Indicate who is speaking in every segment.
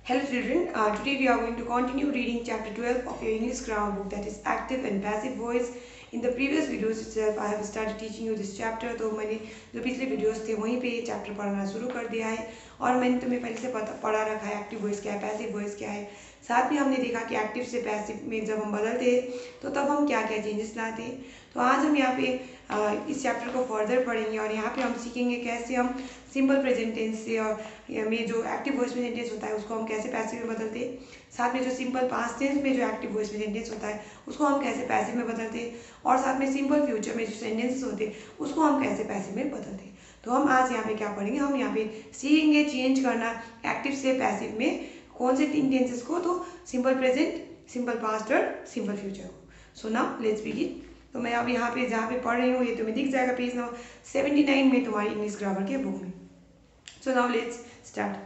Speaker 1: Hello children, today we are going to continue reading chapter 12 of your English grammar book, that is active and passive voice. In the previous videos itself I have started teaching you this chapter. तो मैंने जो पिछले videos थे वहीं पे ये chapter पढ़ाना शुरू कर दिया है और मैंने तुम्हें पहले से पढ़ा रखा है एक्टिव वॉइस क्या है, पैसिव वॉइस क्या है। साथ में हमने देखा कि एक्टिव से पैसिव में जब हम बदलते तो तब हम क्या क्या चेंजेस लाते। तो आज हम यहाँ पे इस चैप्टर को फर्दर पढ़ेंगे और यहाँ पे हम सीखेंगे कैसे हम सिंपल प्रेजेंट टेंस से और में जो एक्टिव वॉइस में सेंटेंस होता है उसको हम कैसे पैसिव में बदलते, साथ में जो सिंपल पास्ट टेंस में जो एक्टिव वॉइस में सेंटेंस होता है उसको हम कैसे पैसिव में बदलते, और साथ में सिंपल फ्यूचर में जो सेंटेंसेस होते हैं उसको हम कैसे पैसिव में बदलते। तो हम आज यहाँ पे क्या पढ़ेंगे, हम यहाँ पे सीखेंगे चेंज करना एक्टिव से पैसिव में कौन से 3 टेंसेस को, तो सिंपल प्रेजेंट, सिंपल पास्ट और सिंपल फ्यूचर को। सो नाउ लेट्स बिगिन। तो मैं अब यहाँ पे जहाँ पे पढ़ रही हूँ ये तुम्हें दिख जाएगा पेज नंबर 79 में तुम्हारी इंग्लिश ग्रामर के बुक में। So now let's start.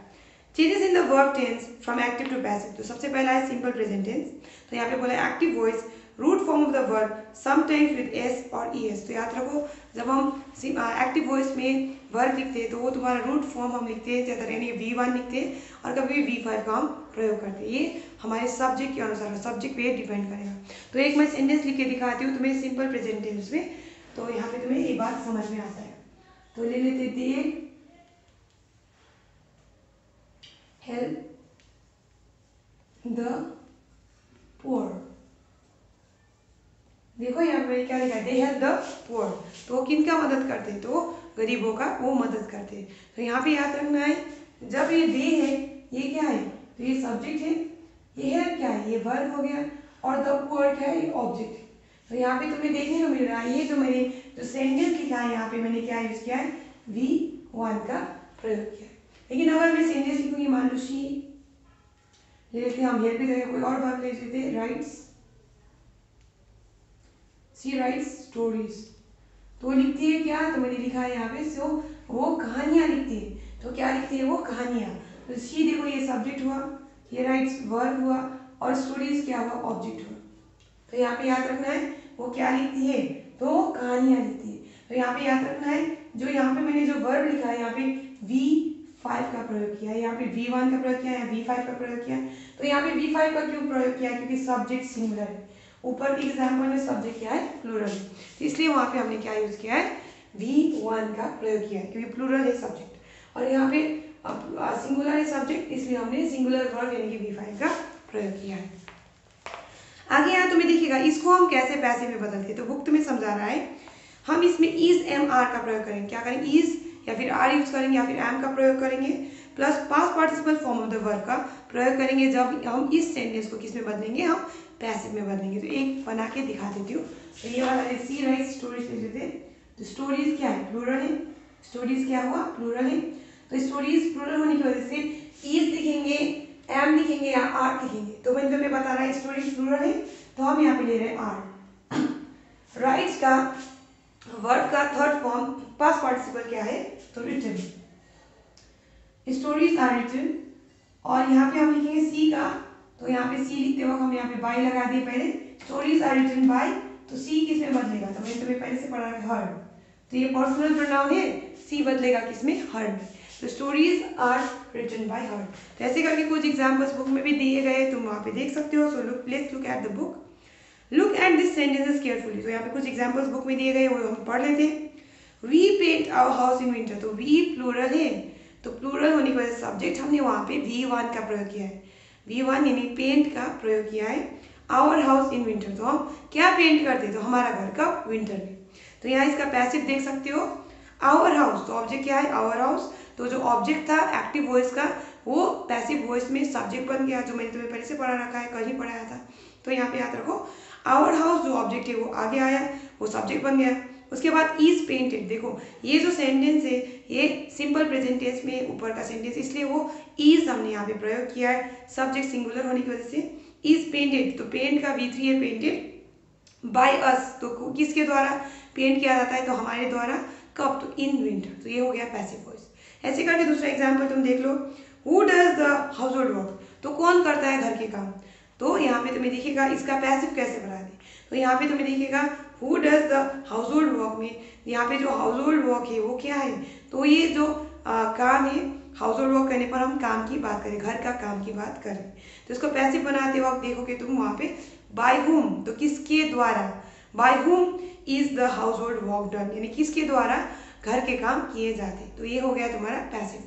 Speaker 1: Changes in the verb tense from active to passive. तो सबसे पहला है सिंपल प्रेजेंट टेंस। तो यहाँ पे बोला active voice root form of the verb sometimes with S और ई एस। तो याद रखो जब हम एक्टिव वॉइस में वर्ब लिखते हैं तो वो तुम्हारा रूट फॉर्म हम लिखते हैं, जैसे यानी V1 लिखते हैं और कभी भी V5 का हम प्रयोग करते हैं। ये हमारे सब्जेक्ट के अनुसार सब्जेक्ट पे डिपेंड करेगा। तो एक मैं सेंटेंस लिख के दिखाती हूँ तुम्हें सिंपल प्रेजेंट टेंस में, तो यहाँ पे तुम्हें ये बात समझ में आता है। तो ले लेते दे हेल्प द पुअर। देखो यहाँ पे क्या लिखा है, दे हेल्प द पुअर। तो किनका मदद करते हैं, तो गरीबों का वो मदद करते हैं। तो यहाँ पे याद रखना है जब ये दे है ये क्या है, तो ये सब्जेक्ट है, ये हेल्प क्या है, ये वर्ब हो गया, और द पुअर क्या है, ये ऑब्जेक्ट है। तो यहाँ पे तुम्हें देखने को मिल रहा है ये जो मैंने जो सेंटेंस लिखा है यहाँ पे मैंने क्या यूज किया है, V1 का प्रयोग किया है। लेकिन अगर मैं सेंटेंस लिखूंगी मान लो शी ले लेते हैं, हम हेल्प की जगह कोई और वर्ब ले लेते हैं, राइट्स, शी राइट्स स्टोरीज। तो लिखती है क्या, तो मैंने लिखा है यहाँ पे सो वो कहानियां लिखती है। तो क्या लिखती है वो कहानियां। तो शी देखो ये सब्जेक्ट हुआ, ये राइट्स वर्ब हुआ, और स्टोरीज क्या हुआ, ऑब्जेक्ट हुआ। तो यहाँ पे याद रखना है वो क्या लिखती है, तो कहानियां लिखती है। तो यहाँ पे याद रखना है जो यहाँ पे मैंने जो वर्ब लिखा है यहाँ पे V5 का प्रयोग किया है, यहाँ पे V1 का प्रयोग किया है, V5 का प्रयोग किया है। तो यहाँ पे V5 का क्यों प्रयोग किया है, क्योंकि सब्जेक्ट सिंगुलर है, ऊपर एग्जाम्पल में सब्जेक्ट क्या है, प्लूरल है। तो इसलिए वहाँ पे हमने क्या यूज किया है, V1 का प्रयोग किया है, क्योंकि प्लूरल है सब्जेक्ट और यहाँ पे सिंगुलर है सब्जेक्ट, इसलिए हमने सिंगुलर वर्ब यानी कि V5 का प्रयोग किया है। आगे यहाँ तुम्हें देखिएगा इसको हम कैसे पैसिव में बदलते हैं। तो बुक तुम्हें समझा रहा है, हम इसमें इज एम आर का प्रयोग करेंगे। क्या करेंगे, इज या फिर आर यूज करेंगे या फिर एम का प्रयोग करेंगे, plus past participle form of the verb का प्रयोग करेंगे जब हम इस सेंटेंस को किस में बदलेंगे, हम पैसिव में बदलेंगे। तो एक बना के दिखा देती हूँ। तो ये वाला सी राइट स्टोरीज ले लेते हैं। तो स्टोरीज क्या है, प्लूरल है, स्टोरीज क्या हुआ, प्लूरल है। तो स्टोरीज प्लूरल होने की वजह से इज लिखेंगे, एम लिखेंगे या आर लिखेंगे। तो मैं तुम्हें बता रहा है स्टोरीज प्लूरल है तो हम यहाँ पे ले रहे हैं आर। राइट्स का वर्ब का थर्ड फॉर्म पास्ट पार्टिसिपल क्या है, तो रिटन। स्टोरीज आर रिटन, और यहाँ पे हम लिखेंगे सी का, तो यहाँ पे सी लिखते वक्त हम यहाँ पे बाय लगा दिए पहले, स्टोरीज आर रिटन बाय। तो सी किस में बदलेगा, तो मैंने तुम्हें पहले से पढ़ा है हर। तो ये पर्सनल प्रोनाउन है, सी बदलेगा किसमें, हर में। तो stories are written by her. तो ऐसे करके कुछ एग्जाम्पल्स बुक में भी दिए गए, तुम वहाँ पे देख सकते हो। So let's look at the book, look at this sentences carefully. तो यहाँ पे कुछ एग्जाम्पल्स बुक में दिए गए वो हम पढ़ लेते हैं। We paint our house in winter. तो वी प्लूरल है, तो प्लूरल होने की वजह से सब्जेक्ट हमने वहाँ पे V1 का प्रयोग किया है, V1 यानी पेंट का प्रयोग किया है। आवर हाउस इन विंटर, तो हम क्या पेंट करते हैं, तो हमारा घर का विंटर में। तो यहाँ इसका पैसिव देख सकते हो, आवर हाउस, तो ऑब्जेक्ट क्या है, आवर हाउस। तो जो ऑब्जेक्ट था एक्टिव वॉइस का वो पैसिव वॉइस में सब्जेक्ट बन गया, जो मैंने तुम्हें पहले से पढ़ा रखा है, कल ही पढ़ाया था। तो यहाँ पे याद रखो आवर हाउस जो ऑब्जेक्ट है वो आगे आया, वो सब्जेक्ट बन गया। उसके बाद इज पेंटेड, देखो ये जो सेंटेंस है ये सिंपल प्रेजेंट टेंस में ऊपर का सेंटेंस, इसलिए वो इज हमने यहाँ पे प्रयोग किया है, सब्जेक्ट सिंगुलर होने की वजह से। इज पेंटेड, तो पेंट का V3 है, पेंटेड बाय अस, तो किसके द्वारा पेंट किया जाता है, तो हमारे द्वारा। कब, तो इन विंटर। तो ये हो गया पैसिव वॉइस। ऐसे करके दूसरा एग्जाम्पल तुम देख लो, who does the household work, तो कौन करता है घर के काम। तो यहाँ पे तुम्हें दिखेगा इसका पैसिव कैसे बना दे। तो यहाँ पे तुम्हें दिखेगा who does the household work में यहाँ पे जो हाउस होल्ड वर्क है वो क्या है, तो ये जो काम है हाउस होल्ड वर्क करने पर हम काम की बात करें, घर का काम की बात करें, तो इसको पैसिव बनाते वक्त देखोगे तुम वहाँ पे बाय हुम, तो किसके द्वारा, by whom is the household work done, यानी किसके द्वारा घर के काम किए जाते। तो ये हो गया तुम्हारा पैसिव।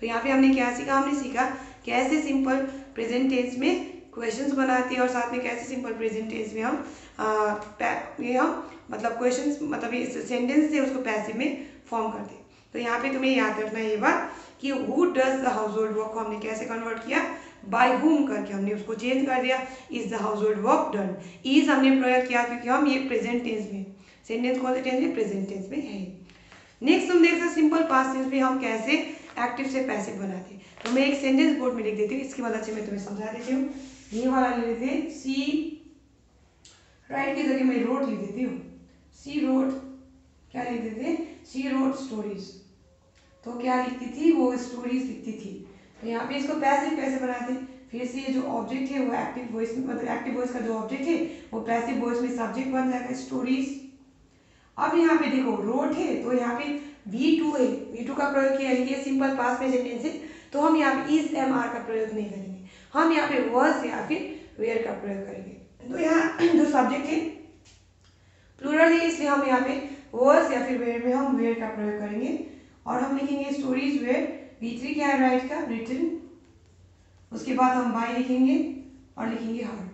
Speaker 1: तो यहाँ पे हमने क्या सीखा, हमने सीखा कैसे सिंपल प्रेजेंट टेंस में क्वेश्चंस बनाते हैं और साथ में कैसे सिंपल प्रेजेंट टेंस में हम मतलब क्वेश्चंस मतलब इस सेंटेंस से उसको पैसिव में फॉर्म करते हैं। तो यहाँ पे तुम्हें याद रखना ये बात कि who does the household work को हमने कैसे कन्वर्ट किया, बाय हुम करके हमने उसको चेंज कर दिया, is the household work done. Is हमने प्रयोग किया क्योंकि हम ये प्रेजेंट टेंस में, सेंटेंस कौन से टेंस में, प्रेजेंट टेंस में है। नेक्स्ट तुम देख सकते सिंपल पास्ट टेंस में हम कैसे एक्टिव से पैसिव बनाते हैं। तो मैं एक सेंटेंस बोर्ड में लिख देती हूँ, इसकी मदद से मैं तुम्हें समझा देती हूँ। ये वाला ले लेते हैं, सी राइट की जगह मैं रोट लिख देती हूँ, सी रोट, क्या लिख देते हैं, सी रोट स्टोरीज। तो क्या लिखती थी, वो स्टोरीज लिखती थी। तो यहाँ पे इसको पैसिव कैसे बनाते हैं, फिर से ये जो ऑब्जेक्ट है वो एक्टिव वॉइस में, मतलब एक्टिव वॉइस का जो ऑब्जेक्ट है वो पैसिव वॉइस में सब्जेक्ट बन जाएगा, स्टोरीज। अब यहाँ पे देखो रोट है, तो यहाँ पे V2 है, V2 का प्रयोग किया, ये सिंपल पास्ट में सेंटेंस है, तो हम यहाँ पे इज एम आर का प्रयोग नहीं करेंगे, हम यहाँ पे वॉज या फिर वेयर का प्रयोग करेंगे। तो यहाँ जो सब्जेक्ट है प्लूरल है, इसलिए हम यहाँ पे वॉज या फिर वेयर में हम वेयर का प्रयोग करेंगे और हम लिखेंगे स्टोरीज वेयर, V3 क्या है राइट का, रिटन, उसके बाद हम बाय लिखेंगे और लिखेंगे हर्ड।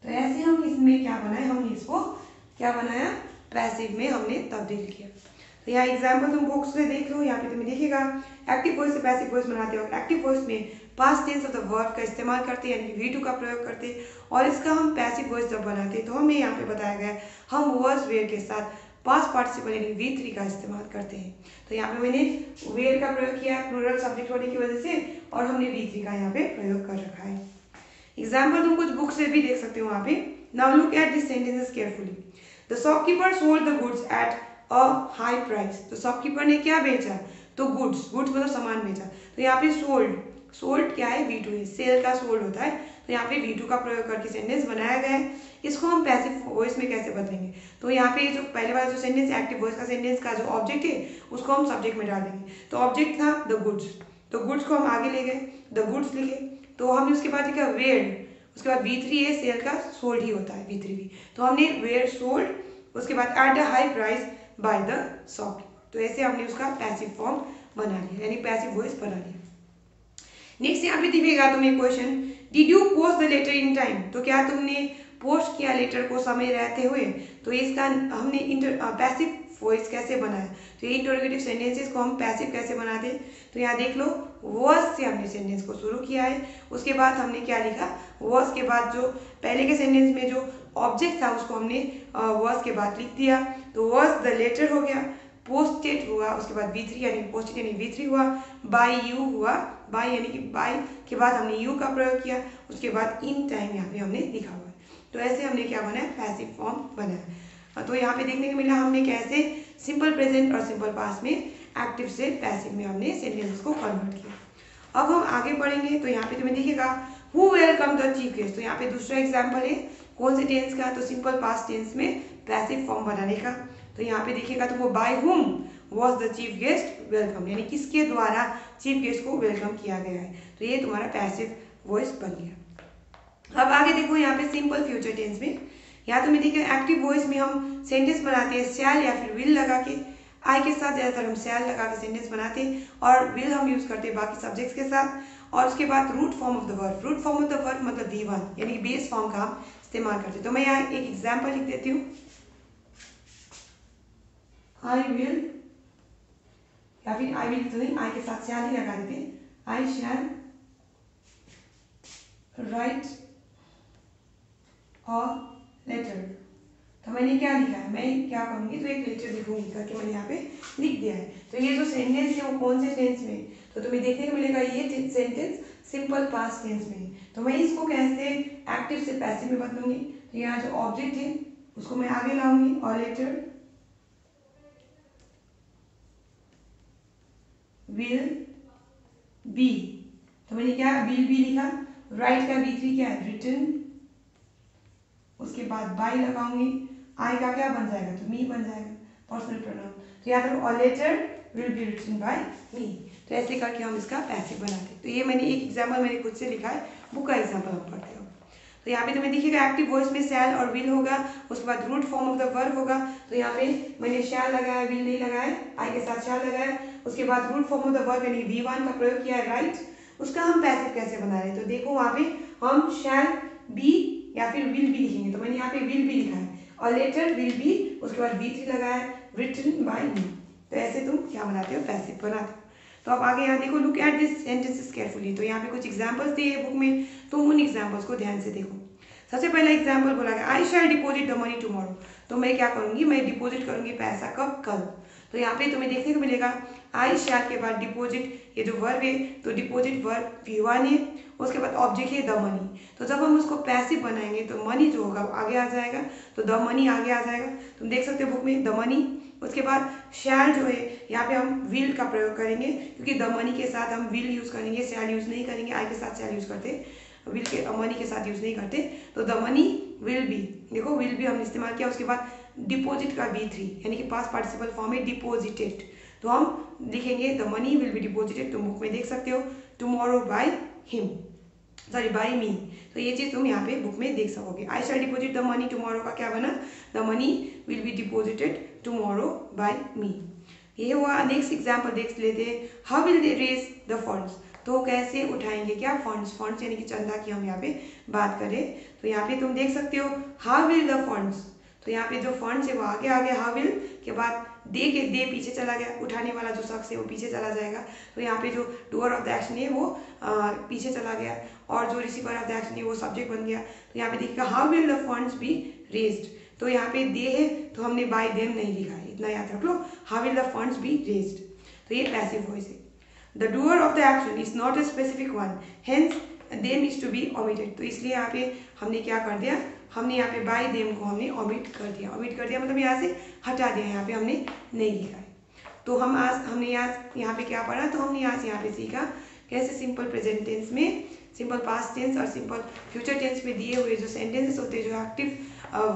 Speaker 1: तो ऐसे हम इसमें क्या बनाए, हमने इसको क्या बनाया, पैसिव में हमने तब्दील किया। तो यहाँ एग्जाम्पल तुम बुक्स से देख लो, यहाँ पे तुम्हें दिखेगा एक्टिव वॉइस से पैसिव वॉइस बनाते हो। एक्टिव वॉइस में past tense of the verb का इस्तेमाल करते हैं, यानी V2 का प्रयोग करते हैं, और इसका हम पैसिव वॉइस जब बनाते हैं तो हमें यहाँ पे बताया गया है हम वॉज वेयर के साथ पास्ट पार्टिसिपल यानी V3 का इस्तेमाल करते हैं। तो यहाँ पे मैंने वेयर का प्रयोग किया प्लूरल सब्जेक्ट होने की वजह से, और हमने V3 का यहाँ पे प्रयोग कर रखा है। एग्जाम्पल तुम कुछ बुक से भी देख सकते हो वहाँ पे। Now look at this sentences carefully. The shopkeeper sold the goods at a high price. तो शॉपकीपर ने क्या बेचा, तो गुड्स, गुड्स मतलब सामान बेचा। तो यहाँ पे सोल्ड, सोल्ड क्या है, V2 है, सेल का सोल्ड होता है, तो यहाँ पे V2 का प्रयोग करके सेंटेंस बनाया गया है। इसको हम पैसिव वॉइस में कैसे बदलेंगे, तो यहाँ पे जो पहले वाला जो सेंटेंस एक्टिव वॉइस का सेंटेंस का जो ऑब्जेक्ट है उसको हम सब्जेक्ट में डाल देंगे। तो ऑब्जेक्ट था द गुड्स, तो गुड्स को हम आगे ले गए, द गुड्स लिखे, तो हमने उसके बाद लिखा वेयर, उसके बाद V3 है, सेल का सोल्ड ही होता है V3 भी, तो हमने वेयर सोल्ड, उसके बाद at the high price by the shop. तो ऐसे हमने उसका पैसिव फॉर्म बना लिया, यानी पैसिव वॉइस बना लिया। नेक्स्ट यहाँ पे दिखेगा तुम्हें question, did you post the letter in time. तो क्या तुमने पोस्ट किया लेटर को समय रहते हुए। तो इसका हमने पैसिव वॉइस कैसे बनाया, तो ये इंटरोगेटिव सेंटेंसेस को हम पैसिव कैसे बनाते हैं। तो यहाँ देख लो वॉज से हमने सेंटेंस को शुरू किया है, उसके बाद हमने क्या लिखा, वॉज के बाद जो पहले के सेंटेंस में जो ऑब्जेक्ट था उसको हमने वॉज के बाद लिख दिया। तो वॉज द लेटर हो गया, पोस्टेड हुआ, उसके बाद V3 यानी पोस्टेड यानी V3 हुआ, बाय यू हुआ, बाय यानी कि बाय के बाद हमने यू का प्रयोग किया, उसके बाद इन टाइम यहाँ पे हमने लिखा हुआ है। तो ऐसे हमने क्या बनाया, पैसिव फॉर्म बनाया। तो यहाँ पे देखने को मिला हमने कैसे सिंपल प्रेजेंट और सिंपल पास्ट में एक्टिव से पैसिव में हमने सेंटेंसेस को कन्वर्ट किया। अब हम आगे बढ़ेंगे, तो यहाँ पे तुम्हें दिखेगा who welcome the chief guest. तो यहाँ पे दूसरा एग्जाम्पल है कौन से टेंस का, तो सिंपल पास्ट टेंस में पैसिव फॉर्म बनाने का। तो यहाँ पे देखिएगा तुमको by whom was the chief guest welcome, यानी किसके द्वारा चीफ गेस्ट को वेलकम किया गया है। तो ये तुम्हारा पैसिव वॉइस बन गया। अब आगे देखो यहाँ पे सिंपल फ्यूचर टेंस में, यहाँ तुम्हें देखिए एक्टिव वॉइस में हम सेंटेंस बनाते हैं शैल या फिर विल लगा के। आई के साथ ज़्यादातर हम शैल लगा के सेंटेंस बनाते हैं और विल हम यूज़ करते हैं बाकी सब्जेक्ट्स के साथ। और उसके बाद root form of the verb, root form of the verb मतलब V1 यानी बेस फॉर्म का हम इस्तेमाल करते हैं। तो मैं यहाँ एक एग्जाम्पल लिख देती हूँ, आई विल या फिर आई विल तो नहीं, आई के साथ शैल ही लगा देते हैं, आई शैल राइट अ लेटर। तो मैंने क्या लिखा है, मैं क्या करूँगी, तो एक लेटर लिखूंगी करके मैंने यहाँ पे लिख दिया है। तो ये जो सेंटेंस है वो कौन से टेंस में, तो तुम्हें देखने को मिलेगा ये सेंटेंस सिंपल पास्ट टेंस में। तो मैं इसको कैसे एक्टिव से पैसिव में बदलूंगी, तो यहाँ जो ऑब्जेक्ट है उसको मैं आगे लाऊंगी और लेटर विल बी। तो मैंने क्या विल बी लिखा, राइट का V3 क्या है, रिटन, उसके बाद बाय लगाऊंगी, आई का क्या बन जाएगा, तो मी बन जाएगा, पर्सनल प्रोनाउन। तो याद रखो all letter will be written by me. तो ऐसे करके हम इसका पैसिव बनाते हैं। तो ये मैंने एक एग्जाम्पल मैंने खुद से लिखा है, बुक का एग्जाम्पल हम पढ़ते हैं। तो यहाँ पे तुम्हें दिखेगा एक्टिव वॉइस में शैल और विल होगा, उसके बाद root form of the verb होगा। तो यहाँ पे मैंने शैल लगाया, विल नहीं लगाया, आई के साथ शैल लगाया। उसके बाद root form of the verb यानी V1 का प्रयोग किया है, राइट। उसका हम पैसिव कैसे बना रहे हैं, तो देखो वहाँ पे हम शैल बी या फिर विल बी लिखेंगे। तो मैंने यहाँ पे विल बी लिखा है और लेटर विल बी, उसके बाद V3 लगाया, रिटन बाय मी। तो ऐसे तुम क्या बनाते हो, पैसिव बनाते हो। तो अब आगे यहाँ देखो, look at this sentences carefully. तो यहाँ पे कुछ एग्जांपल्स दिए हैं बुक में, तो उन एग्जांपल्स को ध्यान से देखो। सबसे पहला एग्जांपल बोला गया, आई shall deposit the money tomorrow. तो मैं क्या करूंगी, मैं डिपॉजिट करूंगी पैसा, कब, कल। तो यहाँ पे तुम्हें देखने को मिलेगा आई शैल के बाद डिपॉजिट, ये जो वर्ब है, तो डिपॉजिट वर्ब V1 है, उसके बाद ऑब्जेक्ट है द मनी। तो जब हम उसको पैसिव बनाएंगे तो मनी जो होगा आगे आ जाएगा, तो द मनी आगे आ जाएगा। तुम देख सकते हो बुक में द मनी। उसके बाद शैल जो है यहाँ पे हम विल का प्रयोग करेंगे, क्योंकि द मनी के साथ हम विल यूज करेंगे, शैल यूज नहीं करेंगे। आई के साथ शैल यूज करते, विल के मनी के साथ यूज नहीं करते। तो द मनी विल बी, देखो विल बी हमने इस्तेमाल किया। उसके बाद डिपॉजिट का V3 यानी कि पास्ट पार्टिसिपल फॉर्म है डिपॉजिटेड, तो हम लिखेंगे the money will be deposited. तुम बुक में देख सकते हो tomorrow by him, sorry by me. तो ये चीज तुम यहाँ पे बुक में देख सकोगे। I shall deposit the money tomorrow का क्या बना, the money will be deposited tomorrow by me. ये हुआ। नेक्स्ट एग्जाम्पल देख लेते हैं, how will they raise the funds. तो कैसे उठाएंगे क्या, फंड्स, फंड्स यानी कि चंदा की हम यहाँ पे बात करें। तो यहाँ पे तुम देख सकते हो हाउ विल द फंड्स। तो यहाँ पे जो फंड्स है वो आगे आ गया, हाउ विल के बाद दे के दे पीछे चला गया, उठाने वाला जो शख्स है वो पीछे चला जाएगा। तो यहाँ पे जो डूअर ऑफ द एक्शन है वो पीछे चला गया, और जो रिसीवर ऑफ द एक्शन है वो सब्जेक्ट बन गया। तो यहाँ पे देखिएगा how will the funds be raised. तो यहाँ पे दे है तो हमने बाय देम नहीं लिखा है, इतना याद रख लो। How will the funds be raised, तो ये पैसिव वॉइस है। The doer of the action is not a specific one, hence them is to be omitted. तो इसलिए यहाँ पे हमने क्या कर दिया, हमने यहाँ पे बाय देम को हमने ओमिट कर दिया। ओमिट कर दिया मतलब यहाँ से हटा दिया, यहाँ पे हमने नहीं लिखा है। तो हम आज हमने यहाँ पे क्या पढ़ा, तो हमने यहाँ पे सीखा कैसे सिंपल प्रेजेंट टेंस में, सिंपल पास्ट टेंस और सिंपल फ्यूचर टेंस में दिए हुए जो सेंटेंसेस होते हैं, जो एक्टिव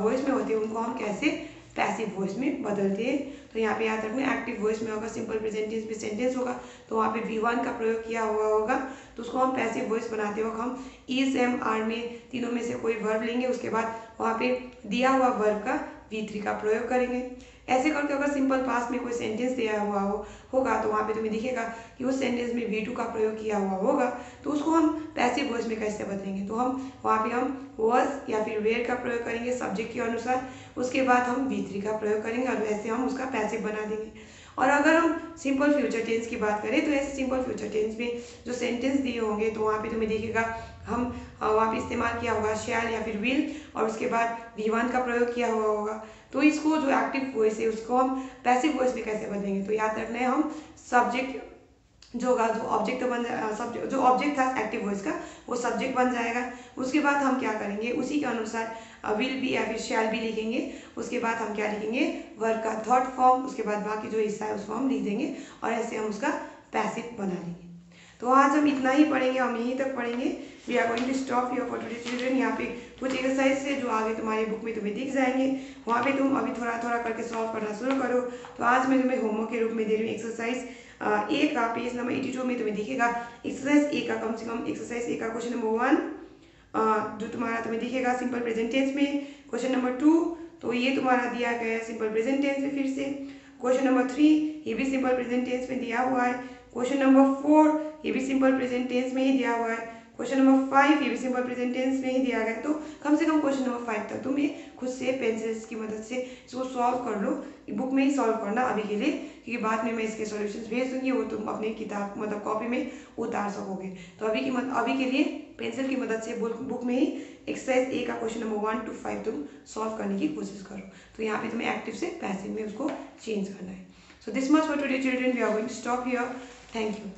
Speaker 1: वॉइस में होते हैं, उनको हम कैसे पैसिव वॉइस में बदलते हैं। तो यहाँ पे याद रखना, एक्टिव वॉइस में होगा, सिंपल प्रेजेंट टेंस में सेंटेंस होगा, तो वहाँ पे V1 का प्रयोग किया हुआ होगा। तो उसको हम पैसिव वॉइस बनाते वक्त हम इज, एम, आर में तीनों में से कोई वर्ब लेंगे, उसके बाद वहाँ पे दिया हुआ वर्ब का V3 का प्रयोग करेंगे। ऐसे करके अगर सिंपल पास्ट में कोई सेंटेंस दिया हुआ होगा तो वहाँ पे तुम्हें दिखेगा कि उस सेंटेंस में V2 का प्रयोग किया हुआ होगा, तो उसको हम पैसिव वॉइस में कैसे बदलेंगे। तो हम वहाँ पे हम वॉज या फिर वेयर का प्रयोग करेंगे सब्जेक्ट के अनुसार, उसके बाद हम V3 का प्रयोग करेंगे और वैसे हम उसका पैसिव बना देंगे। और अगर हम सिंपल फ्यूचर टेंस की बात करें तो ऐसे सिंपल फ्यूचर टेंस में जो सेंटेंस दिए होंगे तो वहाँ पे तुम्हें दिखेगा हम वहाँ पे इस्तेमाल किया होगा शैल या फिर विल, और उसके बाद V1 का प्रयोग किया हुआ होगा। तो इसको जो एक्टिव वॉइस है उसको हम पैसिव वॉइस में कैसे बदलेंगे, तो याद रखना है हम सब्जेक्ट जो होगा, जो ऑब्जेक्ट बन जाएगा, जो ऑब्जेक्ट था एक्टिव वॉइस का वो सब्जेक्ट बन जाएगा। उसके बाद हम क्या करेंगे, उसी के अनुसार विल बी या फिर शैल बी लिखेंगे। उसके बाद हम क्या लिखेंगे, वर्ब का थर्ड फॉर्म, उसके बाद बाकी जो हिस्सा है उसको हम लिख देंगे और ऐसे हम उसका पैसिव बना लेंगे। तो आज हम इतना ही पढ़ेंगे, हम यहीं तक पढ़ेंगे। We are going to stop your for today children. यहाँ पे कुछ एक्सरसाइज से जो आगे तुम्हारी बुक में तुम्हें दिख जाएंगे, वहाँ पे तुम अभी थोड़ा थोड़ा करके सॉल्व करना शुरू करो। तो आज मैं तुम्हें होमवर्क के रूप में दे रही हूँ एक्सरसाइज ए का, पेज नंबर 82 में तुम्हें दिखेगा एक्सरसाइज ए का, कम से कम एक्सरसाइज ए का क्वेश्चन नंबर 1 जो तुम्हारा तुम्हें दिखेगा सिंपल प्रेजेंट टेंस में। क्वेश्चन नंबर 2 तो ये तुम्हारा दिया गया है सिंपल प्रेजेंट टेंस में फिर से। क्वेश्चन नंबर 3 ये भी सिंपल प्रेजेंट टेंस में दिया हुआ है। क्वेश्चन नंबर 4 ये भी सिंपल प्रेजेंट टेंस में ही दिया हुआ है। क्वेश्चन नंबर 5 ये भी सिंपल प्रेजेंट टेंस में ही दिया गया। तो कम से कम क्वेश्चन नंबर 5 तक तुम ये खुद से पेंसिल्स की मदद से इसको सॉल्व कर लो। बुक में ही सॉल्व करना अभी के लिए, क्योंकि बाद में मैं इसके सॉल्यूशंस भेज दूंगी, वो तुम अपनी किताब मतलब कॉपी में उतार सकोगे। तो अभी के लिए पेंसिल की मदद से बुक में ही एक्सरसाइज ए का क्वेश्चन नंबर 1 to 5 तुम सॉल्व करने की कोशिश करो। तो यहाँ पे तुम्हें एक्टिव से पैसिव में उसको चेंज करना है। So this much for today children, we are going to stop here. Thank you.